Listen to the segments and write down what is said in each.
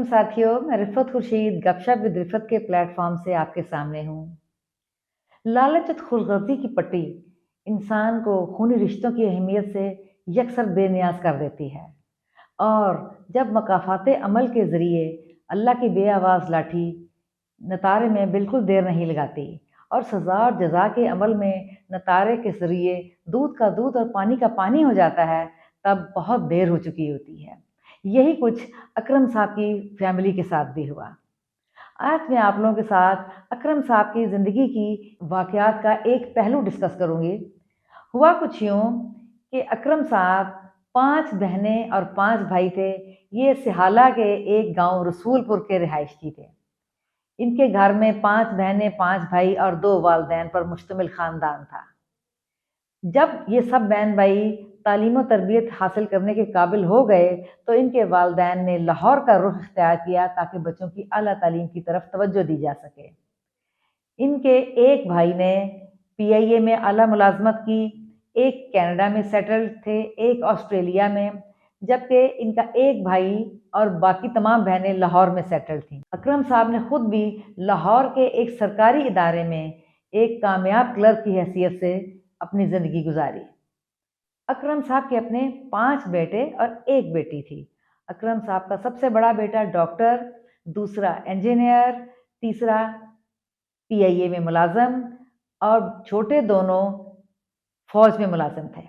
वालेकुम साथियों, मैं रिफ़त खुर्शीद गपशप विद रिफ़त के प्लेटफ़ॉर्म से आपके सामने हूँ। लालच और खुदगर्ज़ी की पट्टी इंसान को खूनी रिश्तों की अहमियत से यकसर बेनियाज़ कर देती है और जब मकाफ़ाते अमल के ज़रिए अल्लाह की बेआवाज़ लाठी नतारे में बिल्कुल देर नहीं लगाती और सज़ा और जज़ा के अमल में नतारे के ज़रिए दूध का दूध और पानी का पानी हो जाता है, तब बहुत देर हो चुकी होती है। यही कुछ अकरम साहब की फैमिली के साथ भी हुआ। आज मैं आप लोगों के साथ अकरम साहब की ज़िंदगी की वाक़यात का एक पहलू डिस्कस करूँगी। हुआ कुछ यूँ कि अकरम साहब 5 बहनें और 5 भाई थे। ये सिहाला के एक गाँव रसूलपुर के रिहायशी थे। इनके घर में 5 बहनें, 5 भाई और 2 वालिदैन पर मुश्तमिल ख़ानदान था। जब ये सब बहन-भाई तालीम और तरबियत हासिल करने के काबिल हो गए, तो इनके वालिदैन ने लाहौर का रुख इख्तियार किया ताकि बच्चों की आला तालीम की तरफ तवज्जो दी जा सके। इनके एक भाई ने पीआईए में आला मुलाज़मत की, एक कनाडा में सेटल्ड थे, एक ऑस्ट्रेलिया में, जबकि इनका एक भाई और बाकी तमाम बहनें लाहौर में सेटल्ड थीं। अकरम साहब ने खुद भी लाहौर के एक सरकारी इदारे में एक कामयाब क्लर्क की हैसियत से अपनी ज़िंदगी गुजारी। अकरम साहब के अपने 5 बेटे और 1 बेटी थी। अकरम साहब का सबसे बड़ा बेटा डॉक्टर, दूसरा इंजीनियर, तीसरा पीआईए में मुलाज़म और छोटे दोनों फ़ौज में मुलाज़िम थे।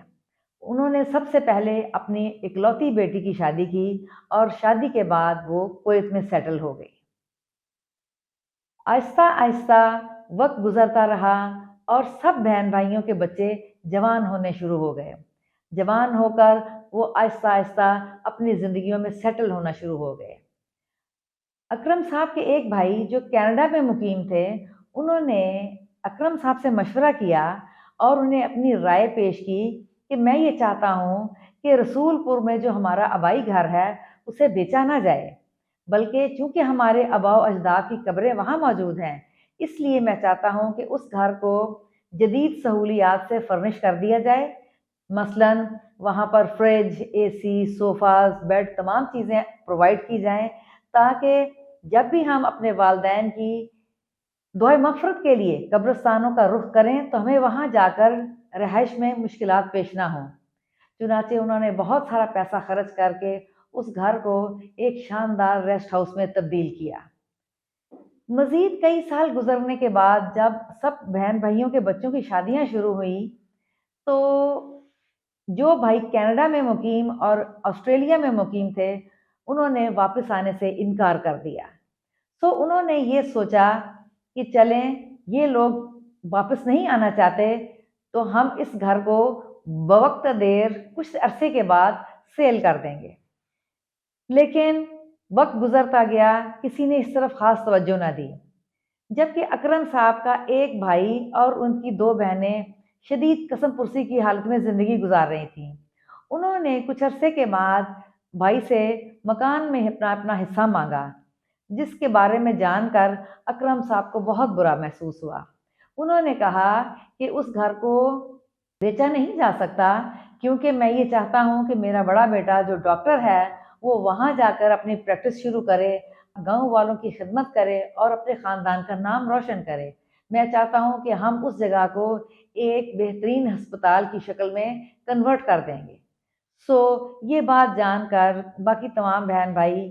उन्होंने सबसे पहले अपनी इकलौती बेटी की शादी की और शादी के बाद वो कुवैत में सेटल हो गई। आहिस्ता-आहिस्ता वक़्त गुज़रता रहा और सब बहन-भाइयों के बच्चे जवान होने शुरू हो गए। जवान होकर वो आहिस्ता-आहिस्ता अपनी ज़िंदगियों में सेटल होना शुरू हो गए। अकरम साहब के एक भाई जो कनाडा में मुकीम थे, उन्होंने अकरम साहब से मशवरा किया और उन्हें अपनी राय पेश की कि मैं ये चाहता हूँ कि रसूलपुर में जो हमारा आबाई घर है, उसे बेचा ना जाए, बल्कि चूँकि हमारे आबा-ओ-अजदाद की कब्रें वहाँ मौजूद हैं, इसलिए मैं चाहता हूँ कि उस घर को जदीद सहूलियात से फ़र्निश कर दिया जाए। मसलन वहाँ पर फ्रिज, एसी, सोफ़ाज़, बेड तमाम चीज़ें प्रोवाइड की जाएँ ताकि जब भी हम अपने वालिदैन की दुआए मग़फ़िरत के लिए कब्रिस्तानों का रुख करें, तो हमें वहाँ जाकर रिहाइश में मुश्किलात पेश ना हों। चुनांचे उन्होंने बहुत सारा पैसा खर्च करके उस घर को एक शानदार रेस्ट हाउस में तब्दील किया। मज़ीद कई साल गुज़रने के बाद जब सब बहन-भाइयों के बच्चों की शादियाँ शुरू हुई, तो जो भाई कनाडा में मुकीम और ऑस्ट्रेलिया में मुकीम थे, उन्होंने वापस आने से इनकार कर दिया। तो उन्होंने ये सोचा कि चलें, ये लोग वापस नहीं आना चाहते, तो हम इस घर को बवक़्त देर कुछ अरसे के बाद सेल कर देंगे। लेकिन वक़्त गुज़रता गया, किसी ने इस तरफ ख़ास तवज्जो ना दी। जबकि अकरम साहब का एक भाई और उनकी 2 बहनें शदीद कसम-पुरसी की हालत में ज़िंदगी गुज़ार रही थीं। उन्होंने कुछ अरसे के बाद भाई से मकान में अपना-अपना हिस्सा माँगा, जिसके बारे में जानकर अकरम साहब को बहुत बुरा महसूस हुआ। उन्होंने कहा कि उस घर को बेचा नहीं जा सकता क्योंकि मैं ये चाहता हूँ कि मेरा बड़ा बेटा जो डॉक्टर है, वो वहाँ जाकर अपनी प्रैक्टिस शुरू करे, गाँव वालों की खिदमत करे और अपने ख़ानदान का नाम रोशन करे। मैं चाहता हूँ कि हम उस जगह को एक बेहतरीन अस्पताल की शक्ल में कन्वर्ट कर देंगे। ये बात जानकर बाकी तमाम बहन-भाई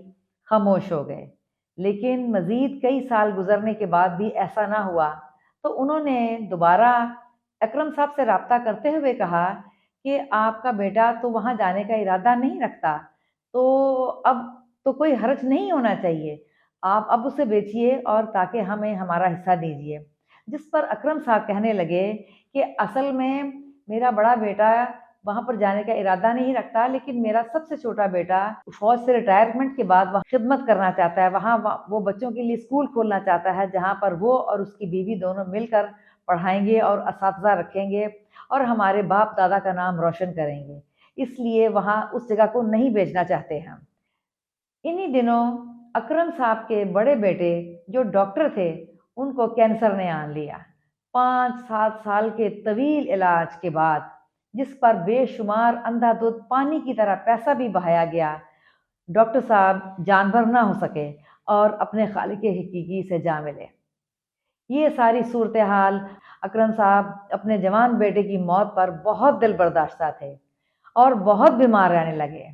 खामोश हो गए। लेकिन मज़ीद कई साल गुज़रने के बाद भी ऐसा ना हुआ, तो उन्होंने दोबारा अकरम साहब से राब्ता करते हुए कहा कि आपका बेटा तो वहाँ जाने का इरादा नहीं रखता, तो अब तो कोई हर्ज नहीं होना चाहिए। आप अब उसे बेचिए और ताकि हमें हमारा हिस्सा दीजिए। जिस पर अकरम साहब कहने लगे कि असल में मेरा बड़ा बेटा वहाँ पर जाने का इरादा नहीं रखता, लेकिन मेरा सबसे छोटा बेटा फ़ौज से रिटायरमेंट के बाद वहाँ खिदमत करना चाहता है। वहाँ वो बच्चों के लिए स्कूल खोलना चाहता है, जहाँ पर वो और उसकी बीवी दोनों मिलकर पढ़ाएँगे और असातिज़ा रखेंगे और हमारे बाप-दादा का नाम रोशन करेंगे। इसलिए वहाँ उस जगह को नहीं बेचना चाहते हम। इन्हीं दिनों अकरम साहब के बड़े बेटे जो डॉक्टर थे, उनको कैंसर ने आन लिया। 5-7 साल के तवील इलाज के बाद, जिस पर बेशुमार अंधाधुंध पानी की तरह पैसा भी बहाया गया, ڈاکٹر صاحب جانور نہ ہو سکے اور اپنے خالق حقیقی سے جا ملے۔ یہ ساری صورتحال اکرم صاحب اپنے جوان بیٹے کی موت پر بہت دل برداشتہ تھے اور بہت بیمار رہنے لگے۔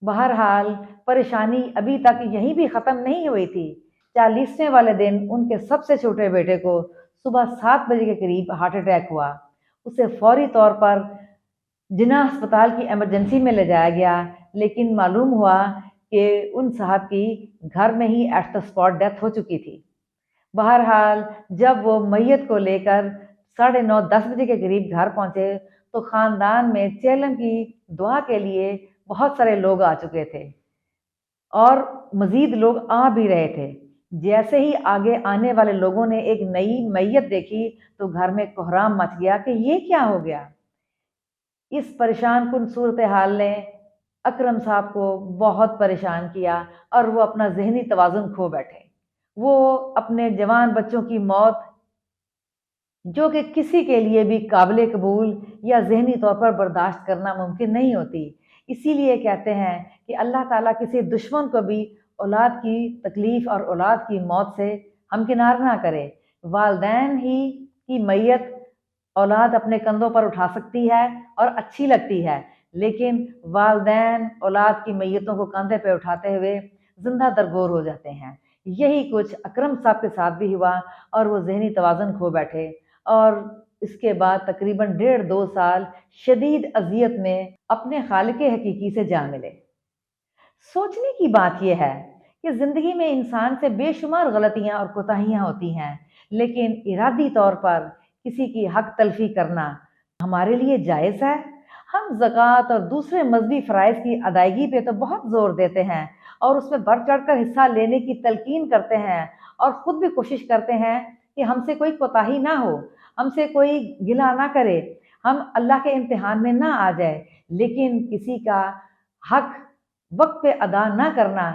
بہرحال پریشانی ابھی تک یہیں بھی ختم نہیں ہوئی تھی۔ 40ویں والے دن ان کے سب سے چھوٹے بیٹے کو صبح 7 بجے کے قریب ہارٹ اٹیک ہوا۔ اسے فوری طور پر جناح ہسپتال کی ایمرجنسی میں لے جایا گیا، لیکن معلوم ہوا کہ ان صاحب کی گھر میں ہی ایٹ دا اسپاٹ ڈیتھ ہو چکی تھی۔ بہرحال جب وہ میت کو لے کر 9:30-10 بجے کے قریب گھر پہنچے تو خاندان میں چیلم کی دعا کے لیے بہت سارے لوگ آ چکے تھے اور مزید لوگ آ بھی رہے تھے۔ جیسے ہی آگے آنے والے لوگوں نے ایک نئی میت دیکھی تو گھر میں کوہرام مچ گیا کہ یہ کیا ہو گیا۔ اس پریشان کن صورتحال نے اکرم صاحب کو بہت پریشان کیا اور وہ اپنا ذہنی توازن کھو بیٹھے۔ وہ اپنے جوان بچوں کی موت، جو کہ کسی کے لیے بھی قابل قبول یا ذہنی طور پر برداشت کرنا ممکن نہیں ہوتی، اسی لیے کہتے ہیں کہ اللہ تعالیٰ کسی دشمن کو بھی اولاد کی تکلیف اور اولاد کی موت سے ہمکنار نہ کرے۔ والدین ہی کی میت اولاد اپنے کندھوں پر اٹھا سکتی ہے اور اچھی لگتی ہے، لیکن والدین اولاد کی میتوں کو کندھے پہ اٹھاتے ہوئے زندہ درگور ہو جاتے ہیں۔ یہی کچھ اکرم صاحب کے ساتھ بھی ہوا اور وہ ذہنی توازن کھو بیٹھے اور اس کے بعد تقریباً 1.5-2 سال شدید اذیت میں اپنے خالق حقیقی سے جا ملے۔ سوچنے کی بات یہ ہے کہ زندگی میں انسان سے بے شمار غلطیاں اور کوتاہیاں ہوتی ہیں، لیکن ارادی طور پر کسی کی حق تلفی کرنا ہمارے لیے جائز ہے۔ ہم زکوٰۃ اور دوسرے مذہبی فرائض کی ادائیگی پہ تو بہت زور دیتے ہیں اور اس میں بڑھ چڑھ کر حصہ لینے کی تلقین کرتے ہیں اور خود بھی کوشش کرتے ہیں کہ ہم سے کوئی کوتاہی نہ ہو، ہم سے کوئی گلہ نہ کرے، ہم اللہ کے امتحان میں نہ آ جائے، لیکن کسی کا حق وقت پہ ادا نہ کرنا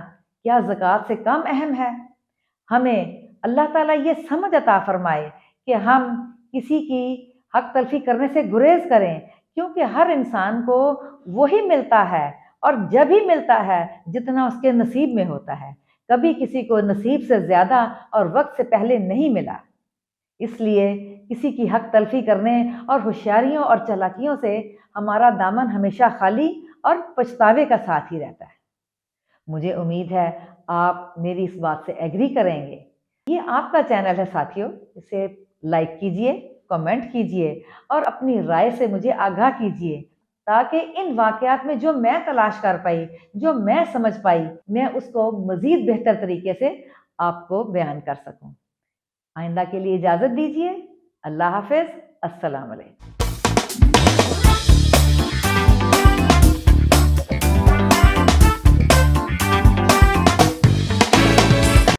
کیا زکوٰۃ سے کم اہم ہے؟ ہمیں اللہ تعالیٰ یہ سمجھ عطا فرمائے کہ ہم کسی کی حق تلفی کرنے سے گریز کریں، کیونکہ ہر انسان کو وہی ملتا ہے اور جب ہی ملتا ہے جتنا اس کے نصیب میں ہوتا ہے۔ کبھی کسی کو نصیب سے زیادہ اور وقت سے پہلے نہیں ملا۔ اس لیے کسی کی حق تلفی کرنے اور ہوشیاریوں اور چالاکیوں سے ہمارا دامن ہمیشہ خالی اور پچھتاوے کا ساتھ ہی رہتا ہے۔ مجھے امید ہے آپ میری اس بات سے ایگری کریں گے۔ یہ آپ کا چینل ہے ساتھیوں، اسے لائک کیجئے، کمنٹ کیجئے اور اپنی رائے سے مجھے آگاہ کیجئے، تاکہ ان واقعات میں جو میں تلاش کر پائی، جو میں سمجھ پائی، میں اس کو مزید بہتر طریقے سے آپ کو بیان کر سکوں۔ آئندہ کے لیے اجازت دیجیے۔ اللہ حافظ۔ السلام علیکم۔